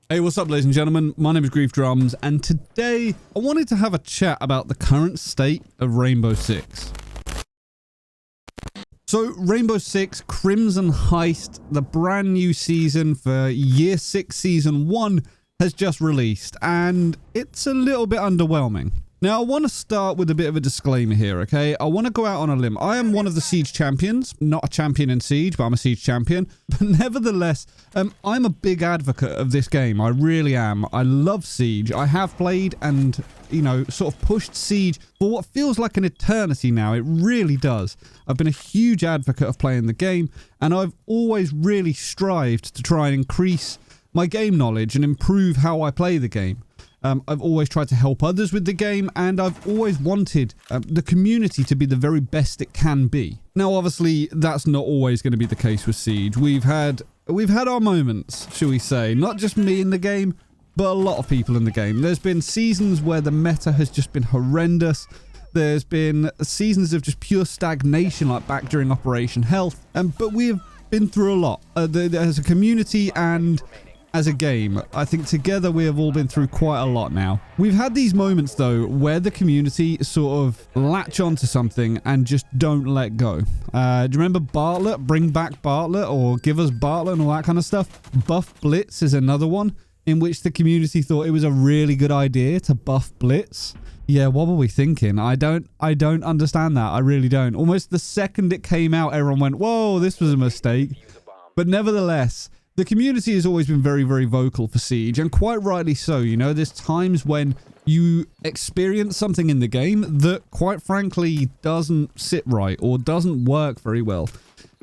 Hey, what's up, ladies and gentlemen? My name is Griefdrums, and today I wanted to have a chat about the current state of Rainbow Six. So, Rainbow Six Crimson Heist, the brand new season for Year 6 Season 1, has just released, and it's a little bit underwhelming. Now, I want to start with a bit of a disclaimer here, okay? I want to go out on a limb. I am one of the Siege champions. Not a champion in Siege, but I'm a Siege champion. But nevertheless, I'm a big advocate of this game. I really am. I love Siege. I have played and, you know, sort of pushed Siege for what feels like an eternity now. It really does. I've been a huge advocate of playing the game, and I've always really strived to try and increase my game knowledge and improve how I play the game. I've always tried to help others with the game, and I've always wanted the community to be the very best it can be. Now, obviously, that's not always going to be the case with Siege. We've had our moments, shall we say. Not just me in the game, but a lot of people in the game. There's been seasons where the meta has just been horrendous. There's been seasons of just pure stagnation, like back during Operation Health. But we have been through a lot as a community and as a game. I think together we have all been through quite a lot now. We've had these moments though where the community sort of latch onto something and just don't let go. Do you remember Bartlett? Bring back Bartlett, or give us Bartlett and all that kind of stuff. Buff Blitz is another one in which the community thought it was a really good idea to buff Blitz. Yeah, what were we thinking? I don't understand that. I really don't. Almost the second it came out, everyone went, whoa, this was a mistake. But nevertheless, the community has always been very, very vocal for Siege, and quite rightly so. You know, there's times when you experience something in the game that, quite frankly, doesn't sit right or doesn't work very well.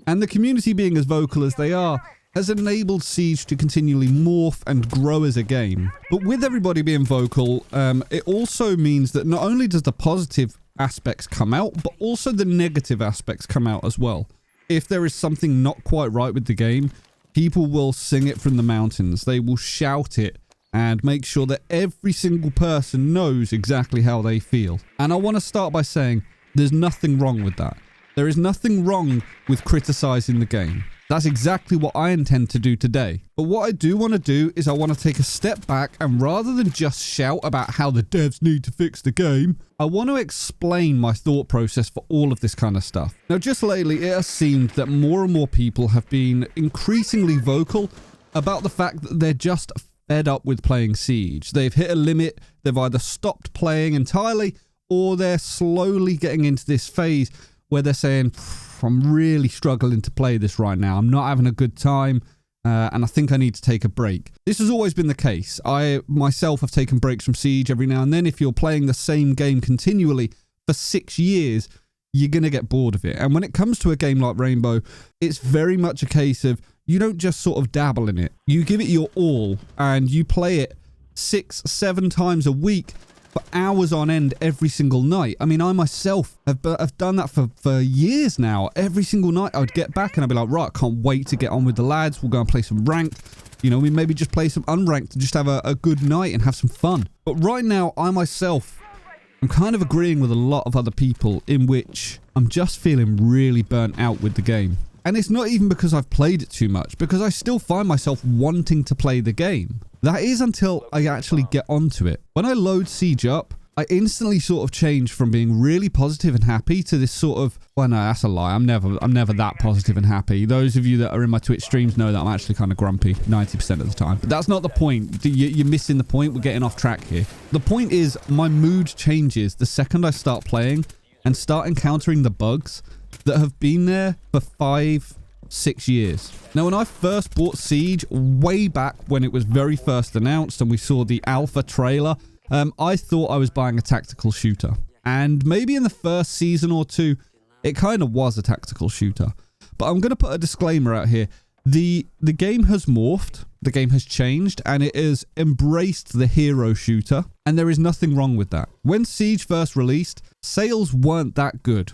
And the community being as vocal as they are has enabled Siege to continually morph and grow as a game. But with everybody being vocal, it also means that not only does the positive aspects come out, but also the negative aspects come out as well. If there is something not quite right with the game, people will sing it from the mountains. They will shout it and make sure that every single person knows exactly how they feel. And I want to start by saying there's nothing wrong with that. There is nothing wrong with criticizing the game. That's exactly what I intend to do today. But what I do want to do is I want to take a step back, and rather than just shout about how the devs need to fix the game, I want to explain my thought process for all of this kind of stuff. Now, just lately, it has seemed that more and more people have been increasingly vocal about the fact that they're just fed up with playing Siege. They've hit a limit, they've either stopped playing entirely, or they're slowly getting into this phase where they're saying, I'm really struggling to play this right now. I'm not having a good time, and I think I need to take a break. This has always been the case. I myself have taken breaks from Siege every now and then. If you're playing the same game continually for 6 years, you're going to get bored of it. And when it comes to a game like Rainbow, it's very much a case of you don't just sort of dabble in it. You give it your all, and you play it 6-7 times a week for hours on end every single night. I mean, I myself have done that for years now. Every single night I would get back and I'd be like, right, I can't wait to get on with the lads. We'll go and play some ranked. You know, we maybe just play some unranked and just have a good night and have some fun. But right now, I myself, I'm kind of agreeing with a lot of other people in which I'm just feeling really burnt out with the game. And it's not even because I've played it too much, because I still find myself wanting to play the game. That is until I actually get onto it. When I load Siege up, I instantly sort of change from being really positive and happy to this sort of, well, no, that's a lie. I'm never that positive and happy. Those of you that are in my Twitch streams know that I'm actually kind of grumpy 90% of the time. But that's not the point. You're missing the point. We're getting off track here. The point is my mood changes the second I start playing and start encountering the bugs that have been there for 5-6 years. Now, when I first bought Siege, way back when it was very first announced and we saw the alpha trailer, I thought I was buying a tactical shooter. And maybe in the first season or two, it kind of was a tactical shooter. But I'm going to put a disclaimer out here. The game has morphed, the game has changed, and it has embraced the hero shooter. And there is nothing wrong with that. When Siege first released, sales weren't that good.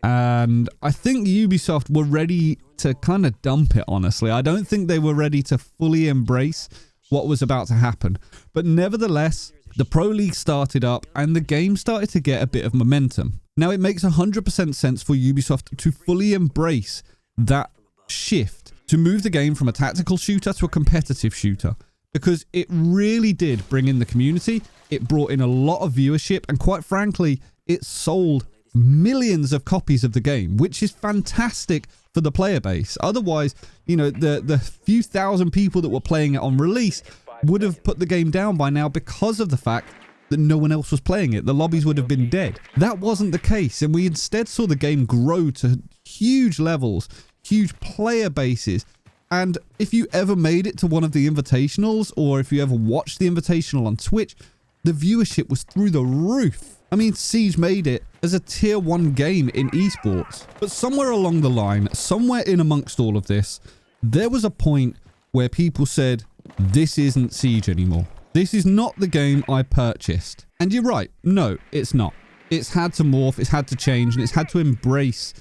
And I think Ubisoft were ready to kind of dump it, honestly. I don't think they were ready to fully embrace what was about to happen. But nevertheless, the Pro League started up and the game started to get a bit of momentum. Now, it makes 100% sense for Ubisoft to fully embrace that shift, to move the game from a tactical shooter to a competitive shooter. because it really did bring in the community. It brought in a lot of viewership, and quite frankly, it sold millions of copies of the game, which is fantastic for the player base. Otherwise, you know, the few thousand people that were playing it on release would have put the game down by now because of the fact that no one else was playing it. The lobbies would have been dead. That wasn't the case, and we instead saw the game grow to huge levels, huge player bases. And if you ever made it to one of the invitationals, or if you ever watched the invitational on Twitch, the viewership was through the roof. I mean, Siege made it as a tier 1 game in esports. But somewhere along the line, somewhere in amongst all of this, there was a point where people said, this isn't Siege anymore. This is not the game I purchased. And you're right. No, it's not. It's had to morph, it's had to change, and it's had to embrace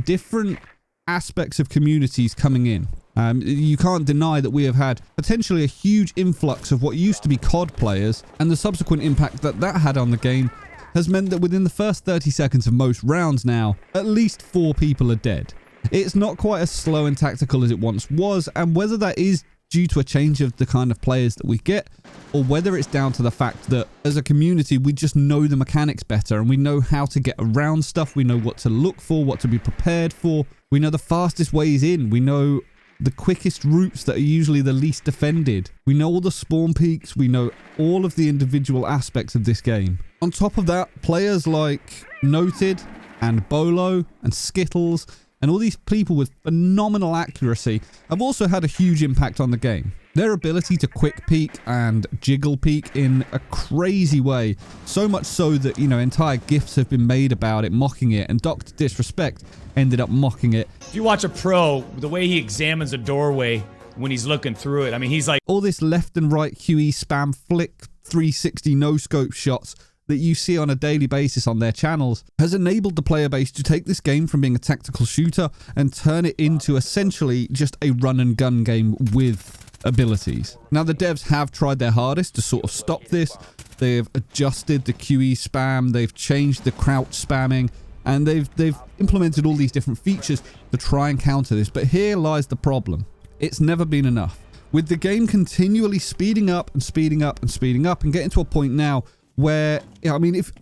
different aspects of communities coming in. You can't deny that we have had potentially a huge influx of what used to be COD players, and the subsequent impact that that had on the game has meant that within the first 30 seconds of most rounds now, at least 4 people are dead. It's not quite as slow and tactical as it once was, and whether that is due to a change of the kind of players that we get, or whether it's down to the fact that as a community we just know the mechanics better and we know how to get around stuff, we know what to look for, what to be prepared for, we know the fastest ways in, we know the quickest routes that are usually the least defended, we know all the spawn peaks, we know all of the individual aspects of this game. On top of that, players like Noted and Bolo and Skittles and all these people with phenomenal accuracy have also had a huge impact on the game. Their ability to quick peek and jiggle peek in a crazy way, so much so that, you know, entire GIFs have been made about it, mocking it, and Dr. Disrespect ended up mocking it. If you watch a pro, the way he examines a doorway when he's looking through it, I mean, he's like... all this left and right QE spam flick 360 no-scope shots that you see on a daily basis on their channels has enabled the player base to take this game from being a tactical shooter and turn it into essentially just a run and gun game with abilities. Now, the devs have tried their hardest to sort of stop this. They've adjusted the QE spam, they've changed the crouch spamming, and they've implemented all these different features to try and counter this. But here lies the problem. It's never been enough. With the game continually speeding up and speeding up and speeding up and getting to a point now where, I mean, if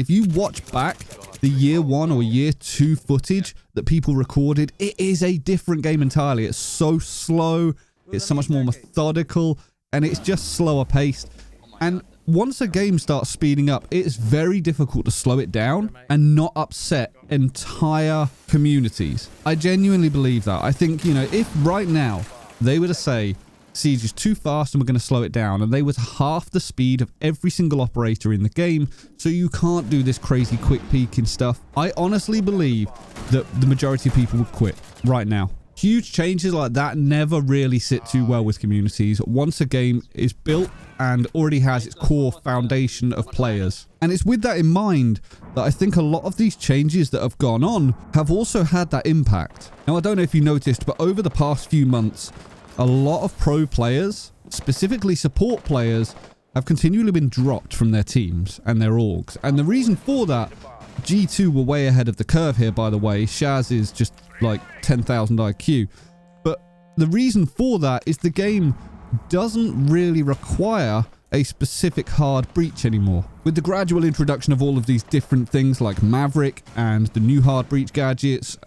you watch back the year 1 or year 2 footage that people recorded, it is a different game entirely. It's so slow, it's so much more methodical, and it's just slower paced. And once a game starts speeding up, it's very difficult to slow it down and not upset entire communities. I genuinely believe that. I think, you know, if right now they were to say, Siege is too fast and we're going to slow it down, and they were half the speed of every single operator in the game, so you can't do this crazy quick peeking stuff, I honestly believe that the majority of people would quit right now. Huge changes like that never really sit too well with communities once a game is built and already has its core foundation of players. And it's with that in mind that I think a lot of these changes that have gone on have also had that impact. Now, I don't know if you noticed, but over the past few months, a lot of pro players, specifically support players, have continually been dropped from their teams and their orgs. And the reason for that, G2 were way ahead of the curve here, by the way. Shaz is just like 10,000 IQ. But the reason for that is the game doesn't really require a specific hard breach anymore. With the gradual introduction of all of these different things like Maverick and the new hard breach gadgets,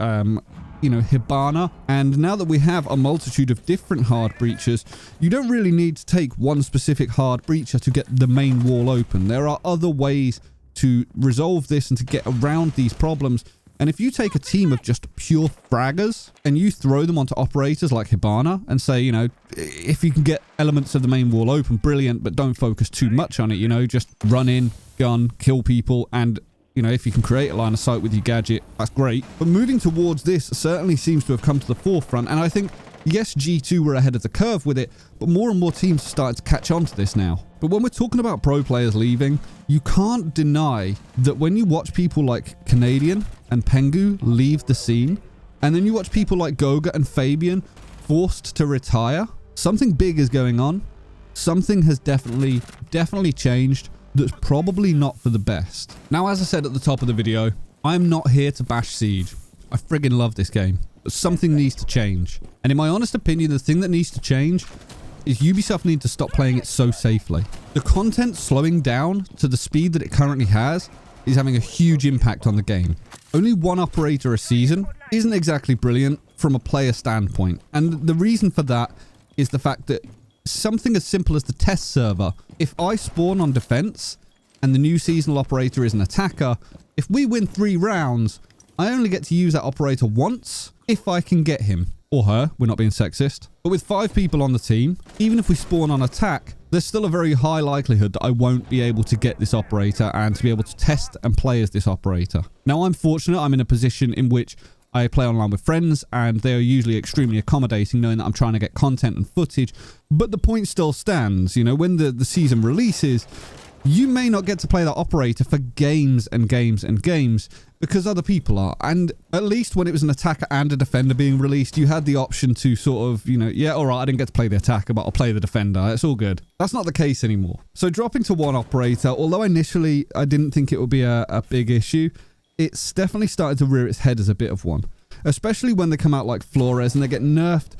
you know, Hibana, and now that we have a multitude of different hard breachers, you don't really need to take one specific hard breacher to get the main wall open. There are other ways to resolve this and to get around these problems. And if you take a team of just pure fraggers and you throw them onto operators like Hibana and say, you know, if you can get elements of the main wall open, brilliant, but don't focus too much on it, you know, just run in, gun, kill people, and you know, if you can create a line of sight with your gadget, that's great. But moving towards this certainly seems to have come to the forefront. And I think, yes, G2 were ahead of the curve with it, but more and more teams are starting to catch on to this now. But when we're talking about pro players leaving, you can't deny that when you watch people like Canadian and Pengu leave the scene, and then you watch people like Goga and Fabian forced to retire, something big is going on. Something has definitely changed. That's probably not for the best. Now, as I said at the top of the video, I'm not here to bash Siege. I friggin' love this game. But something needs to change. And in my honest opinion, the thing that needs to change is Ubisoft need to stop playing it so safely. The content slowing down to the speed that it currently has is having a huge impact on the game. Only one operator a season isn't exactly brilliant from a player standpoint. And the reason for that is the fact that something as simple as the test server, if I spawn on defense and the new seasonal operator is an attacker, if we win 3 rounds, I only get to use that operator once if I can get him. Or her, we're not being sexist. But with 5 people on the team, even if we spawn on attack, there's still a very high likelihood that I won't be able to get this operator and to be able to test and play as this operator. Now, I'm fortunate. I'm in a position in which I play online with friends and they are usually extremely accommodating, knowing that I'm trying to get content and footage. But the point still stands, you know, when the season releases, you may not get to play that operator for games and games and games because other people are. And at least when it was an attacker and a defender being released, you had the option to sort of, you know, yeah, all right, I didn't get to play the attacker, but I'll play the defender. It's all good. That's not the case anymore. So dropping to one operator, although initially I didn't think it would be a big issue, it's definitely started to rear its head as a bit of one. Especially when they come out like Flores and they get nerfed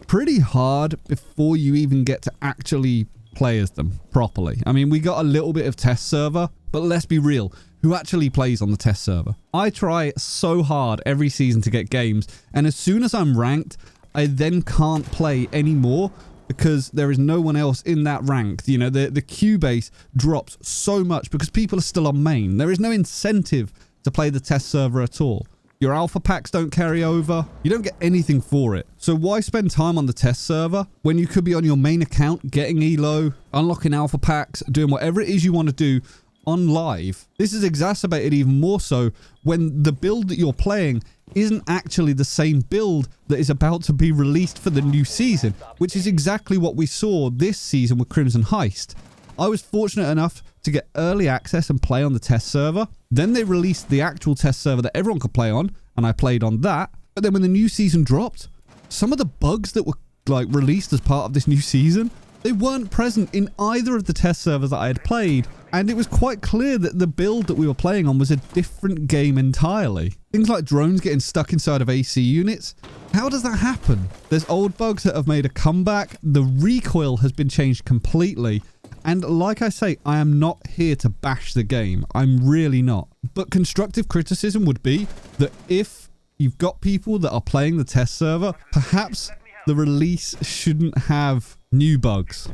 pretty hard before you even get to actually play as them properly. I mean, we got a little bit of test server, but let's be real, who actually plays on the test server? I try so hard every season to get games, and as soon as I'm ranked, I then can't play anymore because there is no one else in that rank. You know, the queue base drops so much because people are still on main. There is no incentive to play the test server at all. Your alpha packs don't carry over. You don't get anything for it. So why spend time on the test server when you could be on your main account getting elo, unlocking alpha packs, doing whatever it is you want to do on live? This is exacerbated even more so when the build that you're playing isn't actually the same build that is about to be released for the new season, which is exactly what we saw this season with Crimson Heist. I was fortunate enough to get early access and play on the test server. Then they released the actual test server that everyone could play on, and I played on that. But then when the new season dropped, some of the bugs that were like released as part of this new season, they weren't present in either of the test servers that I had played. And it was quite clear that the build that we were playing on was a different game entirely. Things like drones getting stuck inside of AC units. How does that happen? There's old bugs that have made a comeback. The recoil has been changed completely. And like I say, I am not here to bash the game. I'm really not. But constructive criticism would be that if you've got people that are playing the test server, perhaps the release shouldn't have new bugs.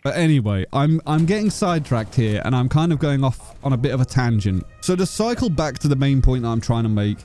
But anyway, I'm getting sidetracked here and I'm kind of going off on a bit of a tangent. So to cycle back to the main point that I'm trying to make,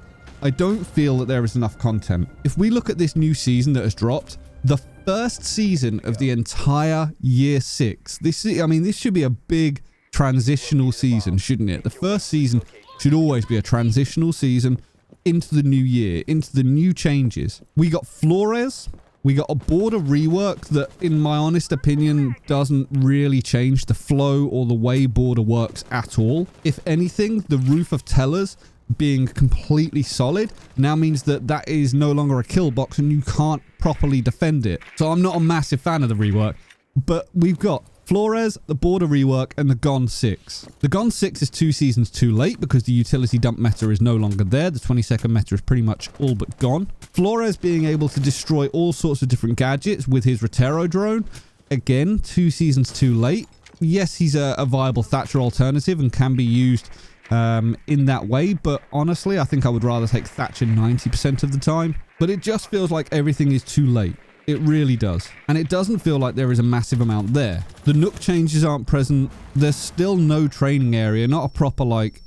I don't feel that there is enough content. If we look at this new season that has dropped, the first season of the entire year 6. This should be a big transitional season, shouldn't it? The first season should always be a transitional season into the new year, into the new changes. We got Flores. We got a border rework that, in my honest opinion, doesn't really change the flow or the way border works at all. If anything, the roof of tellers being completely solid now means that that is no longer a kill box and you can't properly defend it. So I'm not a massive fan of the rework, but we've got Flores, the border rework, and the Gone 6. The Gone 6 is 2 seasons too late because the utility dump meta is no longer there. The 20-second meta is pretty much all but gone. Flores being able to destroy all sorts of different gadgets with his Rotero drone. Again, 2 seasons too late. Yes, he's a viable Thatcher alternative and can be used in that way, but honestly, I think I would rather take Thatcher 90% of the time. But it just feels like everything is too late. It really does. And it doesn't feel like there is a massive amount there. The Nook changes aren't present. There's still no training area, not a proper like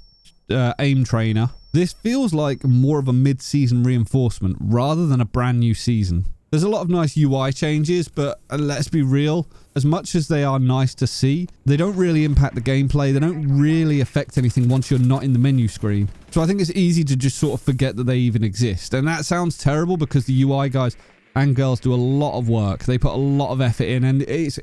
aim trainer. This feels like more of a mid-season reinforcement rather than a brand new season. There's a lot of nice UI changes, but let's be real, as much as they are nice to see, they don't really impact the gameplay. They don't really affect anything once you're not in the menu screen. So I think it's easy to just sort of forget that they even exist. And that sounds terrible because the UI guys and girls do a lot of work. They put a lot of effort in, and it's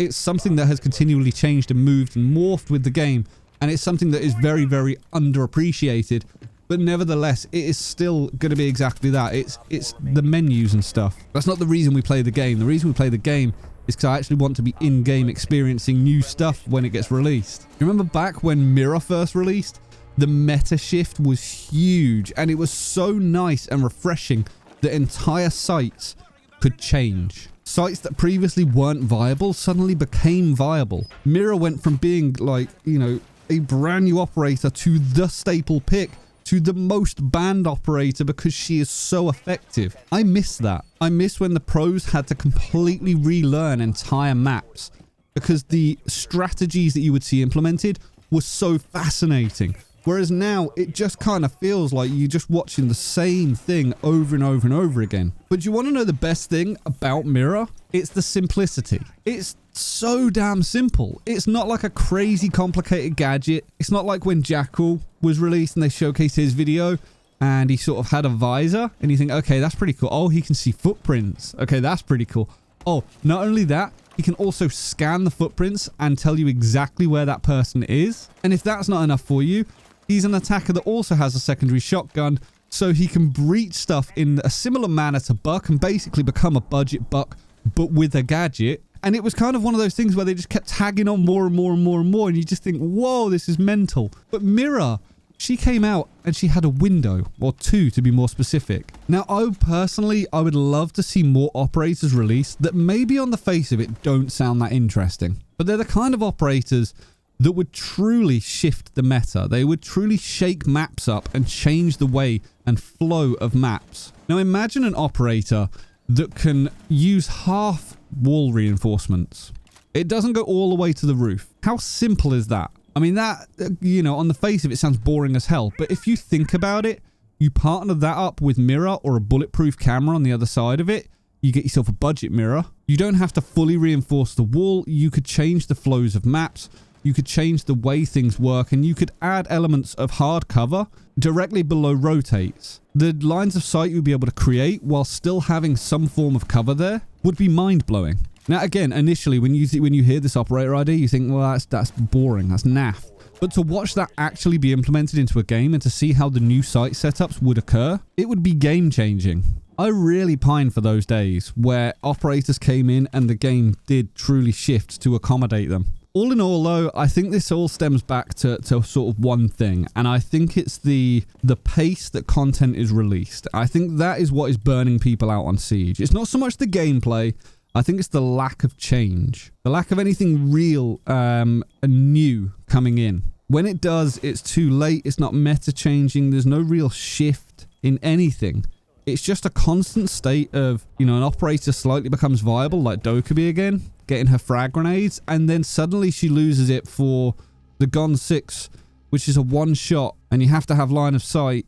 something that has continually changed and moved and morphed with the game. And it's something that is very, very underappreciated. But nevertheless, it is still going to be exactly that. It's the menus and stuff. That's not the reason we play the game. The reason we play the game is because I actually want to be in-game experiencing new stuff when it gets released. You remember back when Mirror first released? The meta shift was huge, and it was so nice and refreshing that entire sites could change. Sites that previously weren't viable suddenly became viable. Mira went from being like, you know, a brand new operator to the staple pick, to the most banned operator because she is so effective. I miss that. I miss when the pros had to completely relearn entire maps because the strategies that you would see implemented were so fascinating. Whereas now it just kind of feels like you're just watching the same thing over and over and over again. But you want to know the best thing about Mira? It's the simplicity. It's so damn simple. It's not like a crazy complicated gadget. It's not like when Jackal was released and they showcased his video and he sort of had a visor and you think, okay, that's pretty cool. Oh, he can see footprints. Okay, that's pretty cool. Oh, not only that, he can also scan the footprints and tell you exactly where that person is. And if that's not enough for you, he's an attacker that also has a secondary shotgun, so he can breach stuff in a similar manner to Buck and basically become a budget Buck, but with a gadget. And it was kind of one of those things where they just kept tagging on more and more and more and more, and you just think, whoa, this is mental. But Mira, she came out and she had a window, or two to be more specific. Now, I would love to see more operators released that maybe on the face of it don't sound that interesting. But they're the kind of operators that would truly shift the meta. They would truly shake maps up and change the way and flow of maps. Now imagine an operator that can use half wall reinforcements. It doesn't go all the way to the roof. How simple is that? I mean, that, you know, on the face of it sounds boring as hell, but if you think about it, you partner that up with mirror or a bulletproof camera on the other side of it, you get yourself a budget mirror. You don't have to fully reinforce the wall. You could change the flows of maps. You could change the way things work, and you could add elements of hard cover directly below rotates. The lines of sight you'd be able to create while still having some form of cover there would be mind-blowing. Now, again, initially, when you hear this operator ID, you think, well, that's boring, that's naff. But to watch that actually be implemented into a game and to see how the new site setups would occur, it would be game-changing. I really pine for those days where operators came in and the game did truly shift to accommodate them. All in all, though, I think this all stems back to sort of one thing, and I think it's the pace that content is released. I think that is what is burning people out on Siege. It's not so much the gameplay. I think it's the lack of change, the lack of anything real and new coming in. When it does, it's too late. It's not meta changing. There's no real shift in anything. It's just a constant state of, you know, an operator slightly becomes viable, like Dokkaebi again, getting her frag grenades, and then suddenly she loses it for the Gon 6, which is a one shot, and you have to have line of sight,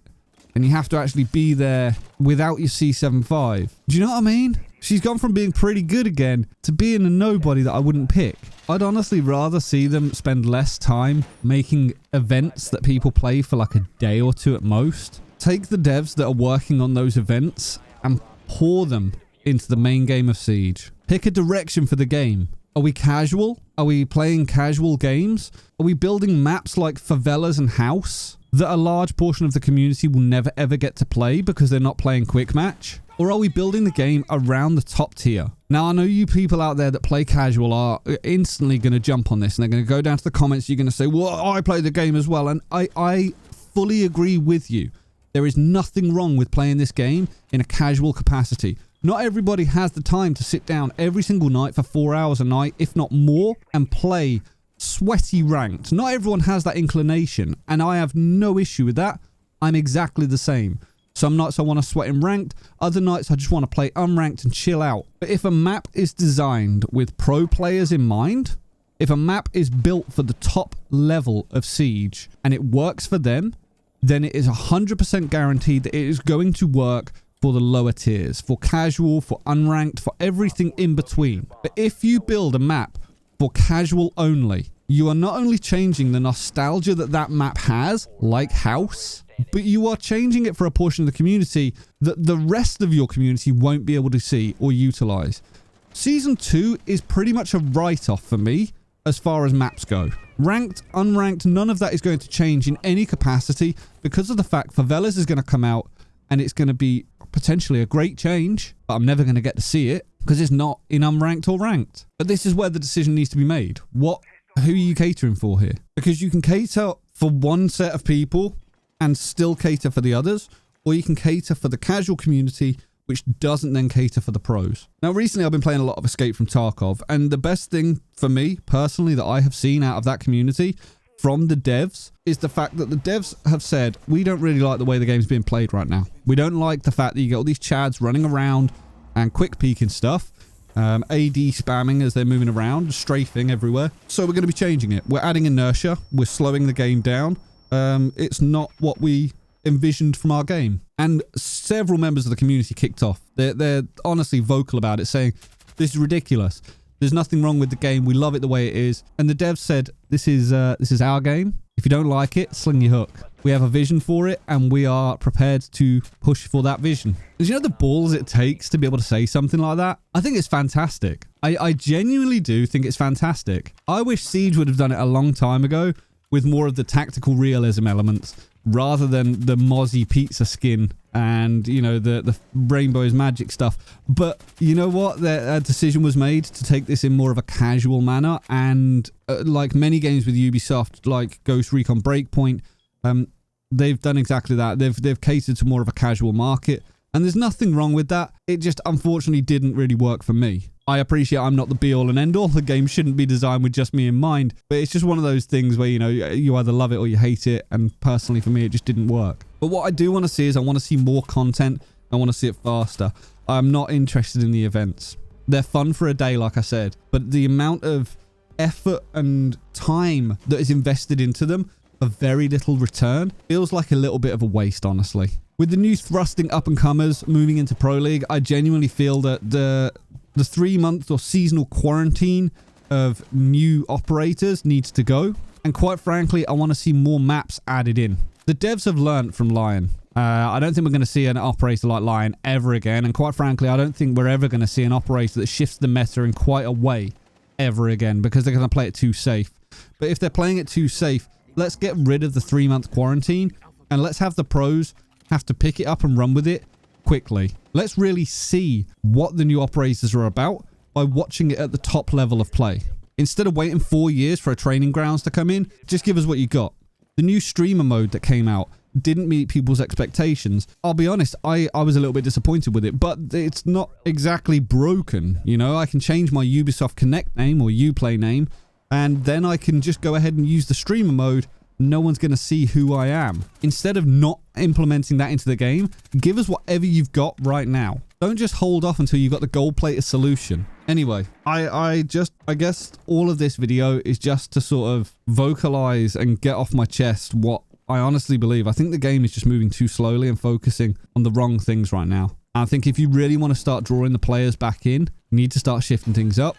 and you have to actually be there without your C75. Do you know what I mean? She's gone from being pretty good again to being a nobody that I wouldn't pick. I'd honestly rather see them spend less time making events that people play for like a day or two at most. Take the devs that are working on those events and pour them into the main game of Siege. Pick a direction for the game. Are we casual? Are we playing casual games? Are we building maps like favelas and house that a large portion of the community will never ever get to play because they're not playing quick match? Or are we building the game around the top tier? Now, I know you people out there that play casual are instantly going to jump on this and they're going to go down to the comments. You're going to say, well, I play the game as well. And I fully agree with you. There is nothing wrong with playing this game in a casual capacity. Not everybody has the time to sit down every single night for 4 hours a night, if not more, and play sweaty ranked. Not everyone has that inclination, and I have no issue with that. I'm exactly the same. Some nights I want to sweat in ranked, other nights I just want to play unranked and chill out. But if a map is designed with pro players in mind, if a map is built for the top level of Siege and it works for them, then it is 100% guaranteed that it is going to work for the lower tiers, for casual, for unranked, for everything in between. But if you build a map for casual only, you are not only changing the nostalgia that that map has, like House, but you are changing it for a portion of the community that the rest of your community won't be able to see or utilize. Season 2 is pretty much a write-off for me as far as maps go. Ranked, unranked, none of that is going to change in any capacity because of the fact Favelas is going to come out and it's going to be potentially a great change, but I'm never going to get to see it because it's not in unranked or ranked. But this is where the decision needs to be made. Who are you catering for here? Because you can cater for one set of people and still cater for the others, or you can cater for the casual community, which doesn't then cater for the pros. Now, recently I've been playing a lot of Escape from Tarkov, and the best thing for me personally that I have seen out of that community from the devs is the fact that the devs have said, we don't really like the way the game's being played right now. We don't like the fact that you get all these chads running around and quick peeking stuff, AD spamming as they're moving around, strafing everywhere. So we're going to be changing it. We're adding inertia. We're slowing the game down. It's not what we envisioned from our game. And several members of the community kicked off. They're honestly vocal about it, saying, this is ridiculous. There's nothing wrong with the game. We love it the way it is. And the devs said, this is our game. If you don't like it, sling your hook. We have a vision for it, and we are prepared to push for that vision. Because you know the balls it takes to be able to say something like that? I think it's fantastic. I genuinely do think it's fantastic. I wish Siege would have done it a long time ago with more of the tactical realism elements rather than the Mozzie pizza skin and, you know, the Rainbow is Magic stuff. But you know what? A decision was made to take this in more of a casual manner, and like many games with Ubisoft, like Ghost Recon Breakpoint, they've done exactly that. They've catered to more of a casual market, and there's nothing wrong with that. It just unfortunately didn't really work for me. I appreciate I'm not the be-all and end-all. The game shouldn't be designed with just me in mind, but it's just one of those things where, you know, you either love it or you hate it, and personally for me, it just didn't work. But what I do want to see is I want to see more content. I want to see it faster. I'm not interested in the events. They're fun for a day, like I said, but the amount of effort and time that is invested into them for very little return feels like a little bit of a waste, honestly. With the new thrusting up-and-comers moving into Pro League, I genuinely feel that the 3-month or seasonal quarantine of new operators needs to go. And quite frankly, I want to see more maps added in. The devs have learnt from Lion. I don't think we're going to see an operator like Lion ever again. And quite frankly, I don't think we're ever going to see an operator that shifts the meta in quite a way ever again, because they're going to play it too safe. But if they're playing it too safe, let's get rid of the 3-month quarantine and let's have the pros have to pick it up and run with it quickly. Let's really see what the new operators are about by watching it at the top level of play. Instead of waiting 4 years for a training grounds to come in, just give us what you got. The new streamer mode that came out didn't meet people's expectations. I'll be honest, I was a little bit disappointed with it, but it's not exactly broken. You know, I can change my Ubisoft Connect name or Uplay name, and then I can just go ahead and use the streamer mode. No one's going to see who I am. Instead of not implementing that into the game, give us whatever you've got right now. Don't just hold off until you've got the gold-plated solution. Anyway, I guess all of this video is just to sort of vocalize and get off my chest what I honestly believe. I think the game is just moving too slowly and focusing on the wrong things right now. And I think if you really want to start drawing the players back in, you need to start shifting things up.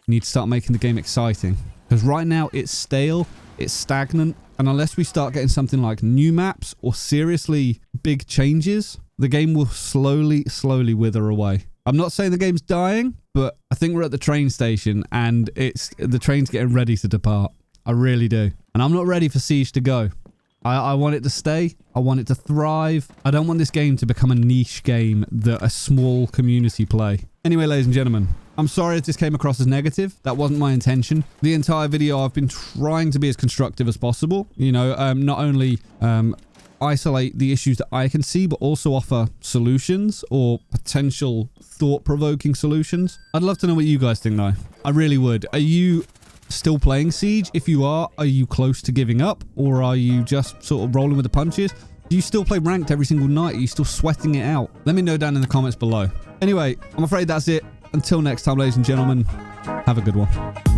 You need to start making the game exciting. Because right now it's stale, it's stagnant, and unless we start getting something like new maps or seriously big changes, the game will slowly wither away. I'm not saying the game's dying, but I think we're at the train station and the train's getting ready to depart. I really do. And I'm not ready for Siege to go. I want it to stay. I want it to thrive. I don't want this game to become a niche game that a small community play. Anyway, ladies and gentlemen, I'm sorry if this came across as negative. That wasn't my intention. The entire video, I've been trying to be as constructive as possible. You know, not only isolate the issues that I can see, but also offer solutions or potential thought-provoking solutions. I'd love to know what you guys think, though. I really would. Are you still playing Siege? If you are you close to giving up, or are you just sort of rolling with the punches? Do you still play ranked every single night? Are you still sweating it out? Let me know down in the comments below. Anyway, I'm afraid that's it. Until next time, ladies and gentlemen, have a good one.